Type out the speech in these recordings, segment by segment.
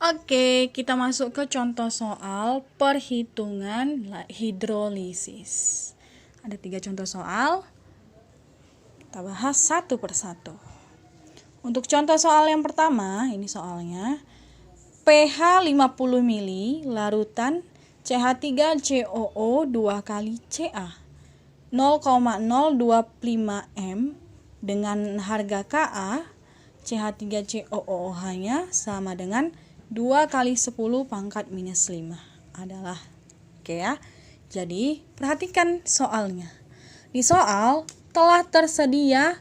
Oke, kita masuk ke contoh soal perhitungan hidrolisis. Ada 3 contoh soal. Kita bahas satu persatu. Untuk contoh soal yang pertama, ini soalnya pH 50 mili larutan CH3COO 2 kali Ca 0,025 M dengan harga Ka CH3COOH-nya sama dengan 2 kali 10 pangkat minus 5 adalah. Oke ya. Jadi perhatikan soalnya. Di soal telah tersedia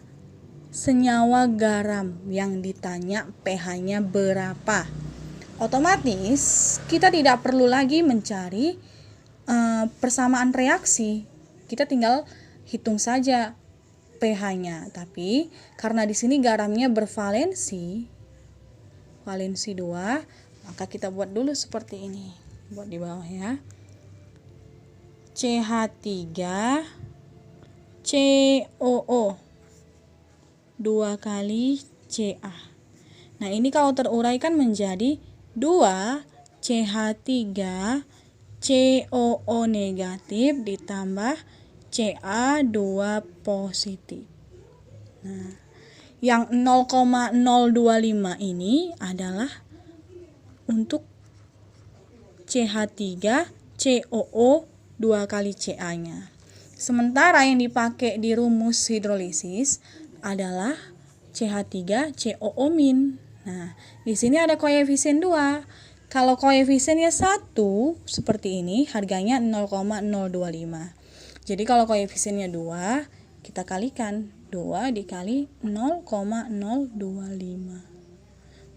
senyawa garam yang ditanya pH-nya berapa. Otomatis kita tidak perlu lagi mencari persamaan reaksi. Kita tinggal hitung saja pH-nya. Tapi karena di sini garamnya bervalensi 2, maka kita buat dulu seperti ini. Buat di bawah ya. CH3COO 2 kali Ca. Nah, ini kalau teruraikan menjadi 2 CH3COO negatif ditambah Ca2 positif. Nah, yang 0,025 ini adalah untuk CH3COO 2 kali Ca-nya. Sementara yang dipakai di rumus hidrolisis adalah CH3COO-. Nah, di sini ada koefisien 2. Kalau koefisiennya 1 seperti ini, harganya 0,025. Jadi kalau koefisiennya 2, kita kalikan 2 dikali 0,025.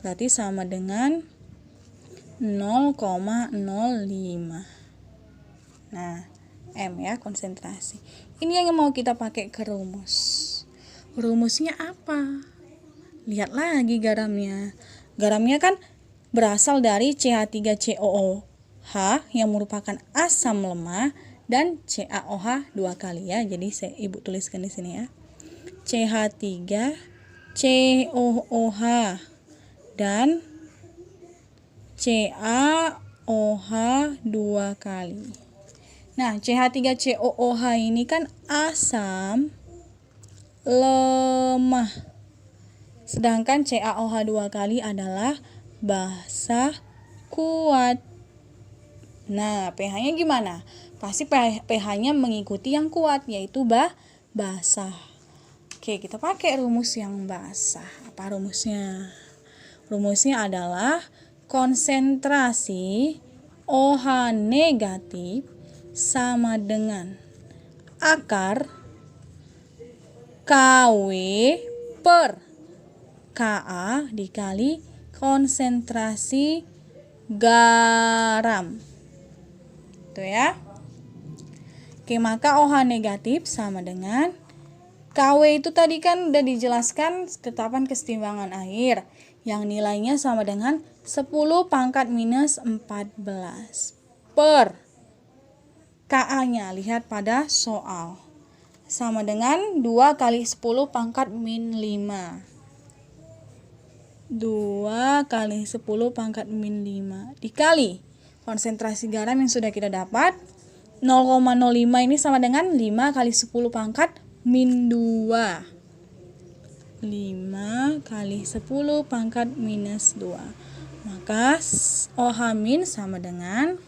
Berarti sama dengan 0,05. Nah, M ya konsentrasi. Ini yang mau kita pakai ke rumus. Rumusnya apa? Lihat lagi garamnya. Garamnya kan berasal dari CH3COOH yang merupakan asam lemah dan CaOH 2 kali ya. Jadi Ibu tuliskan di sini ya. CH3COOH dan CaOH 2 kali. Nah, CH3COOH ini kan asam lemah. Sedangkan CaOH 2 kali adalah basa kuat. Nah, pH-nya gimana? Pasti pH-nya mengikuti yang kuat, yaitu basah. Oke, kita pakai rumus yang basah. Apa rumusnya? Rumusnya adalah konsentrasi OH negatif sama dengan akar KW per Ka dikali konsentrasi garam. Itu ya. Oke, maka OH negatif sama dengan KW itu tadi kan udah dijelaskan ketetapan kesetimbangan air yang nilainya sama dengan 10 pangkat minus 14 per Ka-nya, lihat pada soal, sama dengan 2 kali 10 pangkat min 5. 2 kali 10 pangkat min 5 dikali konsentrasi garam yang sudah kita dapat 0,05 ini sama dengan 5 kali 10 pangkat min 2. 5 kali 10 pangkat minus 2. Maka OH min sama dengan,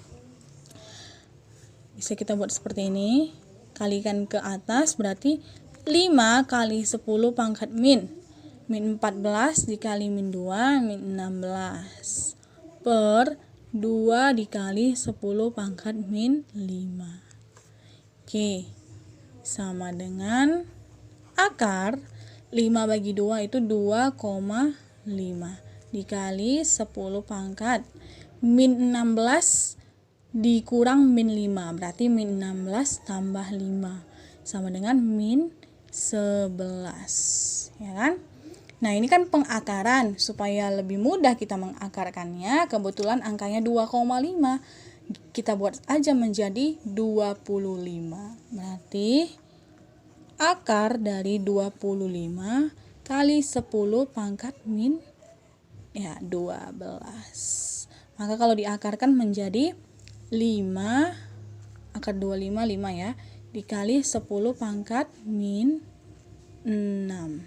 bisa kita buat seperti ini, kalikan ke atas berarti 5 kali 10 pangkat min 14 dikali min 2 min 16 per 2 dikali 10 pangkat min 5. Oke, sama dengan akar 5 bagi 2 itu 2,5 dikali 10 pangkat min 16 dikurang min 5, berarti min 16 tambah 5 sama dengan min 11, ya kan? Nah, ini kan pengakaran. Supaya lebih mudah kita mengakarkannya, kebetulan angkanya 2,5. Kita buat aja menjadi 25. Berarti akar dari 25 kali 10 pangkat min 12. Maka kalau diakarkan menjadi 5, akar 25, 5 ya, dikali 10 pangkat min 6.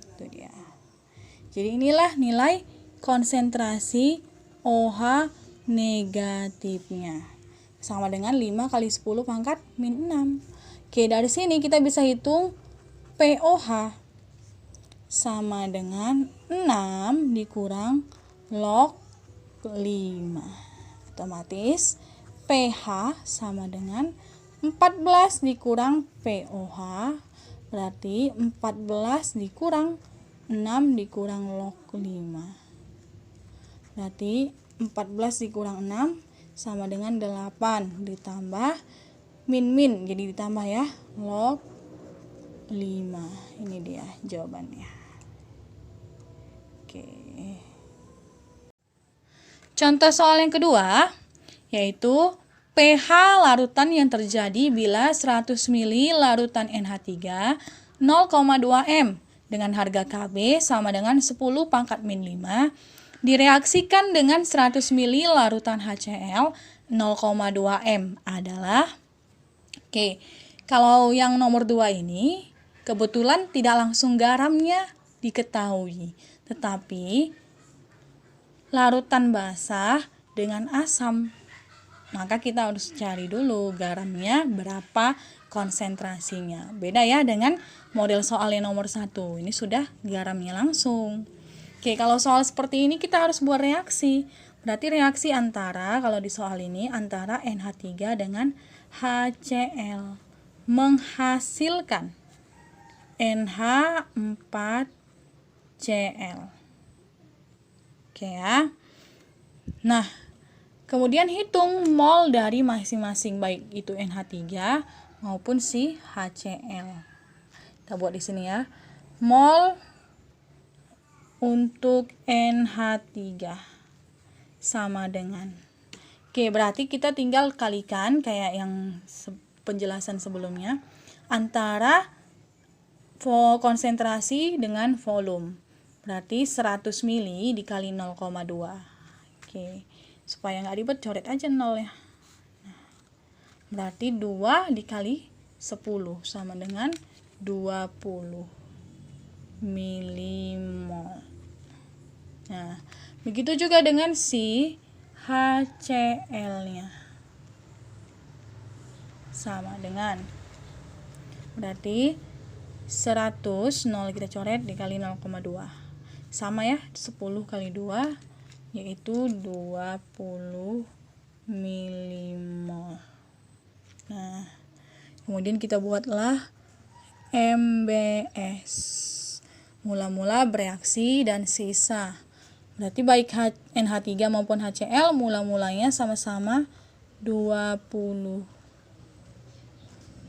Itu dia. Jadi inilah nilai konsentrasi OH negatifnya. Sama dengan 5 kali 10 pangkat min 6. Oke, dari sini kita bisa hitung POH sama dengan 6 dikurang log 5. Otomatis pH sama dengan 14 dikurang POH, berarti 14 dikurang 6 dikurang log 5. Berarti 14 dikurang 6 sama dengan 8 ditambah min, jadi ditambah ya, log 5. Ini dia jawabannya. Oke. Contoh soal yang kedua yaitu pH larutan yang terjadi bila 100 ml larutan NH3 0,2 M dengan harga KB sama dengan 10 pangkat min 5 direaksikan dengan 100 ml larutan HCl 0,2 M adalah, kalau yang nomor 2 ini kebetulan tidak langsung garamnya diketahui, tetapi larutan basah dengan asam. Maka kita harus cari dulu garamnya berapa konsentrasinya. Beda ya dengan model soal yang nomor 1. Ini sudah garamnya langsung. Kalau soal seperti ini kita harus buat reaksi. Berarti reaksi antara, kalau di soal ini, antara NH3 dengan HCl menghasilkan NH4Cl. Ya. Nah, kemudian hitung mol dari masing-masing, baik itu NH3 maupun si HCl. Kita buat di sini ya. Mol untuk NH3 sama dengan, berarti kita tinggal kalikan kayak yang penjelasan sebelumnya antara konsentrasi dengan volume. Berarti 100 ml dikali 0,2. Supaya nggak ribet, coret aja 0 ya. Berarti 2 dikali 10 sama dengan 20 milimol. Nah, begitu juga dengan si HCl-nya. Sama dengan, berarti 100, 0 kita coret, dikali 0,2. Sama ya, 10 kali 2 yaitu 20 milimol. Nah, kemudian kita buatlah MBS. Mula-mula bereaksi dan sisa. Berarti baik NH3 maupun HCl mula-mulanya sama-sama 20.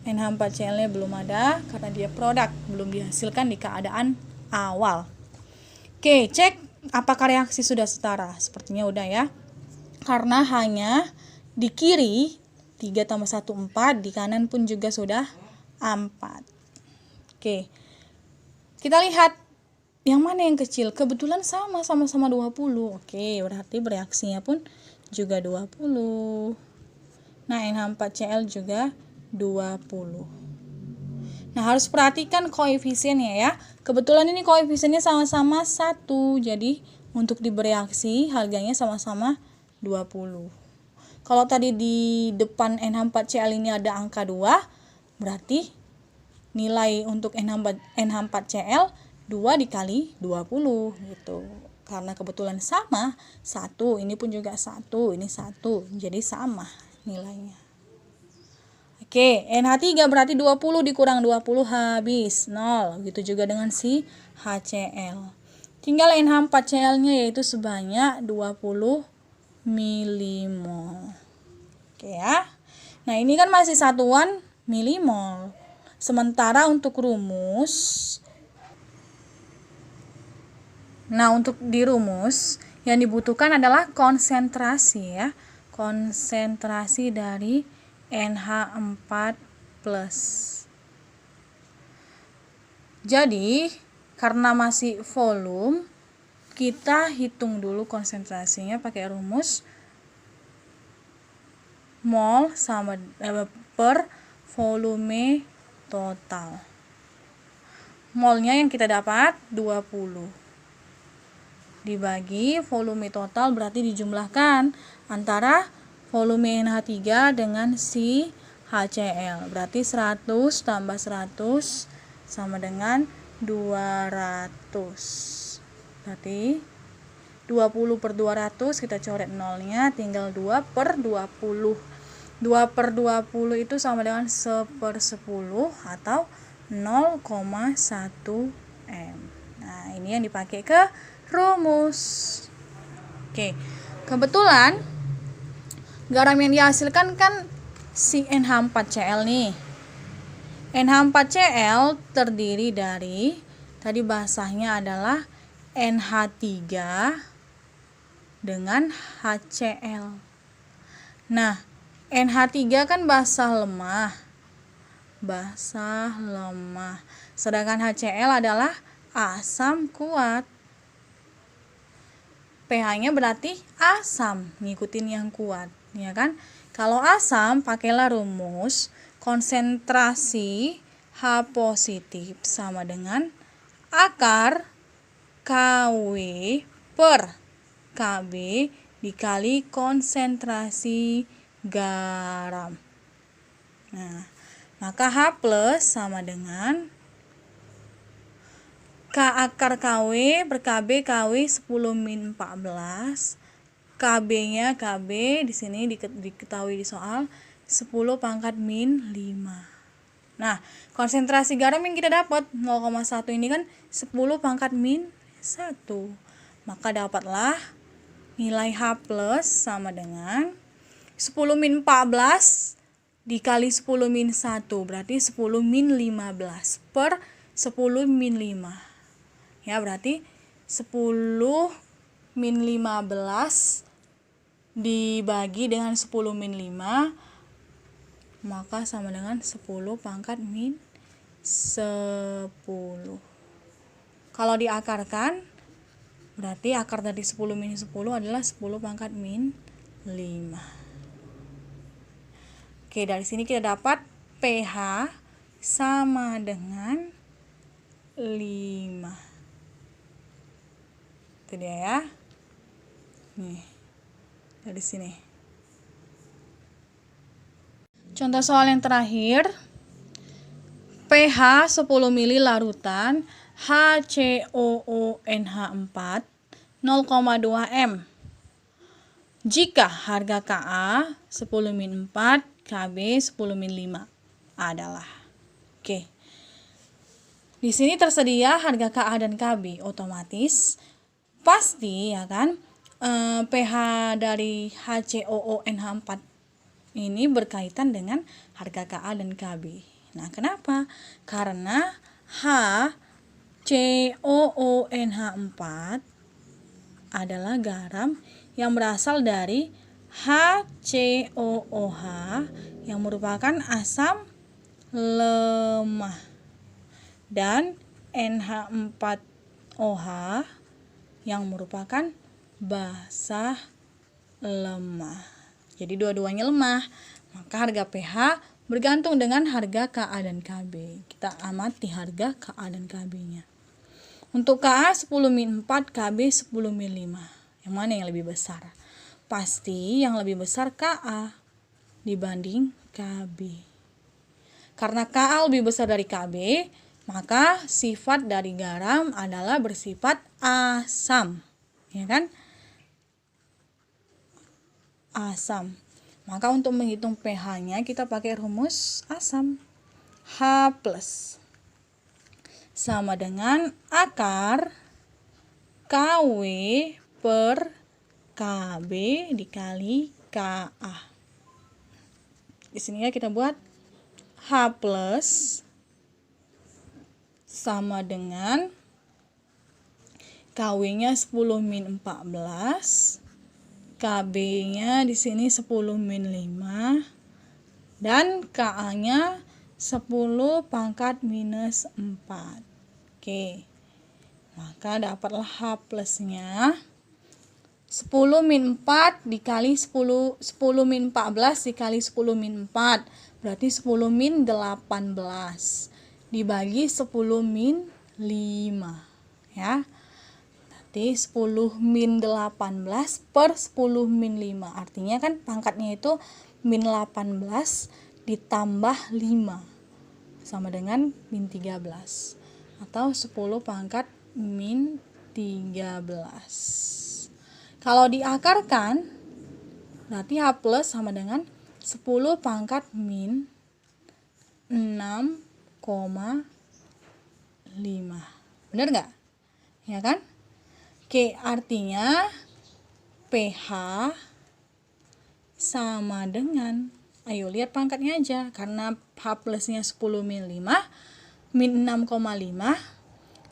NH4Cl-nya belum ada karena dia produk, belum dihasilkan di keadaan awal. Cek apakah reaksi sudah setara. Sepertinya udah ya. Karena hanya di kiri 3 tambah 1 4, di kanan pun juga sudah 4. Kita lihat yang mana yang kecil. Kebetulan sama-sama 20. Berarti bereaksinya pun juga 20. Nah, NH4Cl juga 20. Nah, harus perhatikan koefisiennya ya. Kebetulan ini koefisiennya sama-sama 1. Jadi, untuk bereaksi harganya sama-sama 20. Kalau tadi di depan NH4Cl ini ada angka 2, berarti nilai untuk NH4Cl 2 dikali 20 gitu. Karena kebetulan sama 1, ini pun juga 1, ini 1. Jadi sama nilainya. NH3 berarti 20 dikurang 20 habis 0. Begitu juga dengan si HCl. Tinggal NH4Cl-nya yaitu sebanyak 20 milimol. Ya. Nah, ini kan masih satuan milimol. Sementara untuk rumus, untuk dirumus yang dibutuhkan adalah konsentrasi ya. Konsentrasi dari NH4+. Jadi, karena masih volume, kita hitung dulu konsentrasinya pakai rumus mol sama per volume total. Molnya yang kita dapat 20. Dibagi volume total berarti dijumlahkan antara volume NH3 dengan si HCl. Berarti 100 tambah 100 sama dengan 200. Berarti 20 per 200 kita coret nolnya, tinggal 2 per 20. 2 per 20 itu sama dengan 1/10 atau 0,1 M. Nah, ini yang dipakai ke rumus. Oke, kebetulan garam yang dihasilkan kan si NH4Cl nih. NH4Cl terdiri dari, tadi basahnya adalah NH3 dengan HCl. Nah, NH3 kan basah lemah. Sedangkan HCl adalah asam kuat. pH-nya berarti asam, ngikutin yang kuat, ya kan? Kalau asam, pakailah rumus konsentrasi H positif sama dengan akar KW per KB dikali konsentrasi garam. Nah, maka H plus sama dengan K akar KW per KB, KW 10-14. KB-nya KB di sini diketahui di soal 10⁻⁻⁵. Nah, konsentrasi garam yang kita dapat 0,1 ini kan 10⁻⁻⁴. Maka dapatlah nilai H plus sama dengan 10-14 dikali 10-1, berarti 10-15 per 10-5. Ya, berarti 10-15 dibagi dengan 10-5, maka sama dengan 10⁻⁻⁻. Kalau diakarkan, berarti akar dari 10-10 adalah 10⁻⁵. Oke, dari sini kita dapat pH sama dengan 5. Itu dia ya. Nih, dari sini. Contoh soal yang terakhir. pH 10 ml larutan HCOONH4 0,2 M. Jika harga Ka 10-4, Kb 10-5 adalah. Oke. Di sini tersedia harga Ka dan Kb, otomatis pasti ya kan pH dari HCOONH4 ini berkaitan dengan harga Ka dan Kb. Nah, kenapa? Karena HCOONH4 adalah garam yang berasal dari HCOOH yang merupakan asam lemah dan NH4OH yang merupakan basah lemah. Jadi dua-duanya lemah, maka harga pH bergantung dengan harga Ka dan Kb. Kita amati harga Ka dan Kb-nya. Untuk Ka 10-4, Kb 10-5. Yang mana yang lebih besar? Pasti yang lebih besar Ka dibanding Kb. Karena Ka lebih besar dari Kb, maka sifat dari garam adalah bersifat asam, ya kan? Asam. Maka untuk menghitung pH-nya kita pakai rumus asam. H plus sama dengan akar KW per KB dikali Ka. Di sini ya kita buat H plus sama dengan KW-nya 10-14, KB-nya di sini 10-5 dan Ka-nya 10⁻⁻⁴. Oke. Maka dapatlah H plusnya 10 min 4 dikali 10 min 14 dikali 10 min 4. Berarti 10 min 18 dibagi 10 min 5. Ya. Berarti 10 min 18 per 10 min 5. Artinya kan pangkatnya itu min 18 ditambah 5. Sama dengan min 13. Atau 10 pangkat min 13. Kalau diakarkan, berarti H plus sama dengan 10 pangkat min 6,5. Bener nggak? Ya kan? Oke, artinya pH sama dengan, ayo lihat pangkatnya aja, karena H plusnya 10 min 5, min 6,5,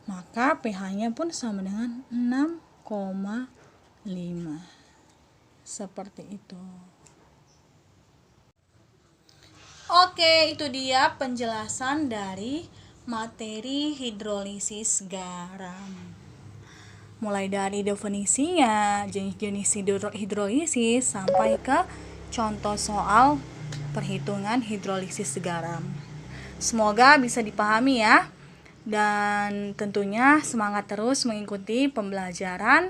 maka pH-nya pun sama dengan 6,5. Seperti itu. Oke, itu dia penjelasan dari materi hidrolisis garam. Mulai dari definisinya, jenis-jenis hidrolisis, sampai ke contoh soal perhitungan hidrolisis garam. Semoga bisa dipahami ya. Dan tentunya semangat terus mengikuti pembelajaran,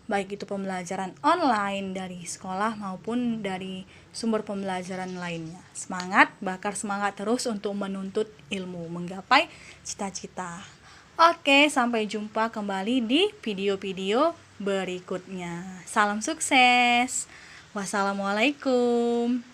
baik itu pembelajaran online dari sekolah maupun dari sumber pembelajaran lainnya. Semangat, bakar semangat terus untuk menuntut ilmu, menggapai cita-cita. Oke, sampai jumpa kembali di video-video berikutnya. Salam sukses. Wassalamualaikum.